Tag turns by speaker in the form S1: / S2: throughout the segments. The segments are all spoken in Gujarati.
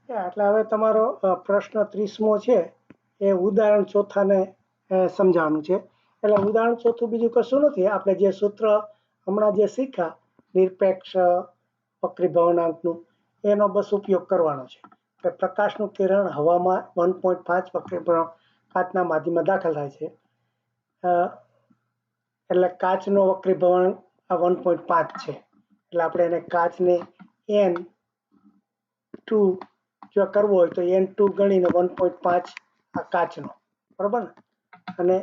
S1: એટલે હવે તમારો પ્રશ્ન 30મો છે એ ઉદાહરણ ચોથાને સમજાવવાનું છે. એટલે ઉદાહરણ ચોથું બીજું કશું નથી, આપણે જે સૂત્ર હમણાં જે શીખ્યા નિરપેક્ષ વક્રીભવનાંકનું એનો બસ ઉપયોગ કરવાનો છે કે પ્રકાશનું કિરણ હવામાં 1.5 વક્રીભવન કાચના માધ્યમમાં દાખલ થાય છે, એટલે કાચનો વક્રીભવન આ 1.5 છે. એટલે આપણે એને કાચને n2 જો કરવો હોય તો n2 ગણીને 1.5 આ કાચનો, બરોબર ને. અને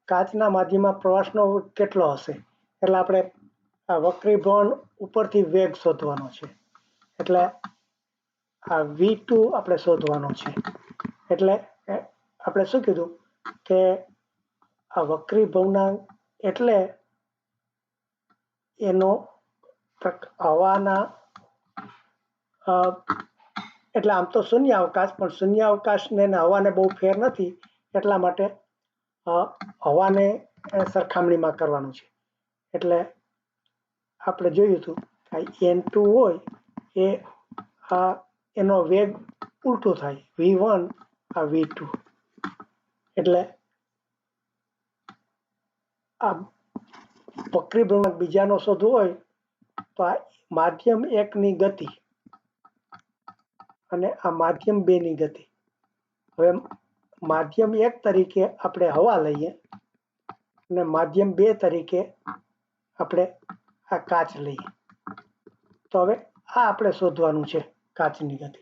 S1: કાચના માધ્યમમાં પ્રવાસનો કેટલો હશે, એટલે આપણે આ વક્રીભવન ઉપરથી વેગ શોધવાનો છે. એટલે આ v2 આપણે શોધવાનો છે. એટલે આપણે શું કીધું કે આ વક્રીભવનાંક એટલે એનો હવાના એટલે આમ તો શૂન્ય અવકાશ, પણ શૂન્ય અવકાશને હવાને બહુ ફેર નથી, એટલા માટે હવાને સરખામણીમાં કરવાનું છે. એટલે આપણે જોયું હતું n2 હોય એ એનો વેગ ઉલટો થાય, v1 આ v2. એટલે આ વક્રીભવનાંક બીજાનો શોધવો હોય તો આ માધ્યમ 1 ની ગતિ અને આ માધ્યમ 2 ની ગતિ. હવે માધ્યમ 1 તરીકે આપણે હવા લઈએ અને માધ્યમ 2 તરીકે આપણે આ કાચ લઈએ. તો હવે આ આપણે શોધવાનું છે કાચની ગતિ.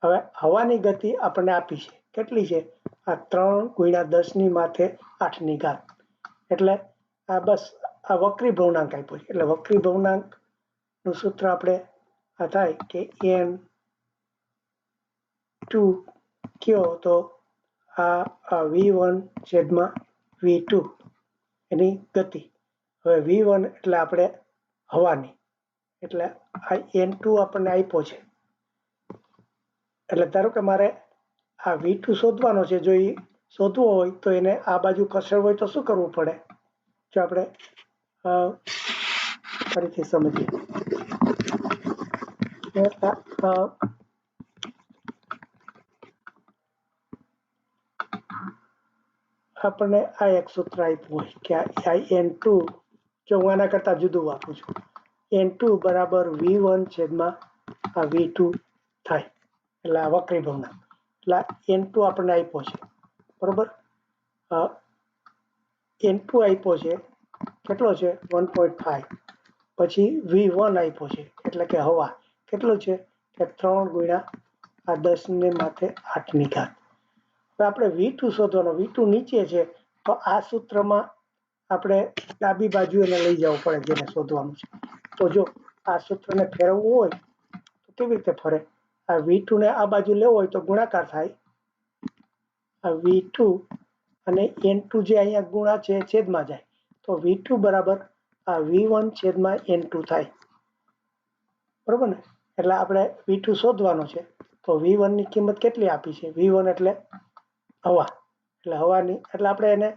S1: હવે હવાની ગતિ આપણને આપી છે, કેટલી છે? આ 3 × 10⁸ એટલે આ બસ આ વક્રીભવનાંક આપ્યો છે. એટલે વક્રીભવનાંકનું સૂત્ર આપણે આ થાય કે n2 કયો તો આ v1/v2 એની ગતિ. હવે v1 એટલે આપણે હવાની, એટલે આ n2 આપણને આપ્યો છે. એટલે ધારો કે મારે આ v2 શોધવાનો છે, જો એ શોધવો હોય તો એને આ બાજુ ખસેડવો હોય તો શું કરવું પડે? જો આપણે ફરીથી સમજીએ, આપણને આ એક સૂત્ર આપ્યું હોય કે આ n2, જો હું આના કરતા જુદું વાપરું છું, n2 બરાબર v1/v2 થાય. એટલે આ વક્રીભવનાંક એટલે n2 આપણને આપ્યો છે, બરોબર. n2 આપ્યો છે કેટલો છે? 1.5. પછી v1 આપ્યો છે એટલે કે હવા કેટલો છે કે 3 × 10⁸. આપણે v2 શોધવાનો, v2 નીચે છે તો આ સૂત્રમાં આપણે ડાબી બાજુ એને લઈ જવું પડે જેને શોધવાનું છે. તો જો આ સૂત્રને ફેરવવું હોય તો કેવી રીતે ફરે? આ v2 ને આ બાજુ લેવો હોય તો ગુણાકાર થાય, આ v2 અને n2 જે અહીંયા ગુણા છે છેદમાં જાય, તો v2 બરાબર આ v1/n2 થાય, બરોબર ને. એટલે આપણે v2 શોધવાનો છે, તો v1 ની કિંમત કેટલી આપી છે? v1 એટલે હવા, એટલે હવાની, એટલે આપણે એને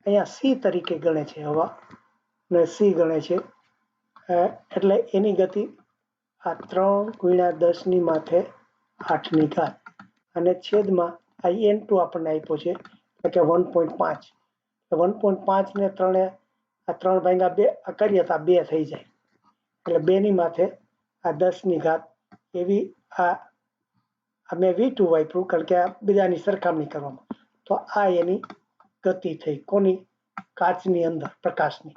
S1: અહીંયા c તરીકે ગણે છે, હવા ને c ગણે છે. એટલે એની ગતિ આ 3 × 10⁸ અને છેદમાં આ n2 આપણને આપ્યો છે એટલે કે 1.5. 1.5 ને 3 કરીએ તો આ 2 થઈ જાય, એટલે 2 ની માથે આ 10⁻. એવી આ મેં v2 વાપર્યું કારણ કે આ બીજાની સરખામણી કરવામાં. તો આ એની ગતિ થઈ, કોની? કાચની અંદર પ્રકાશની.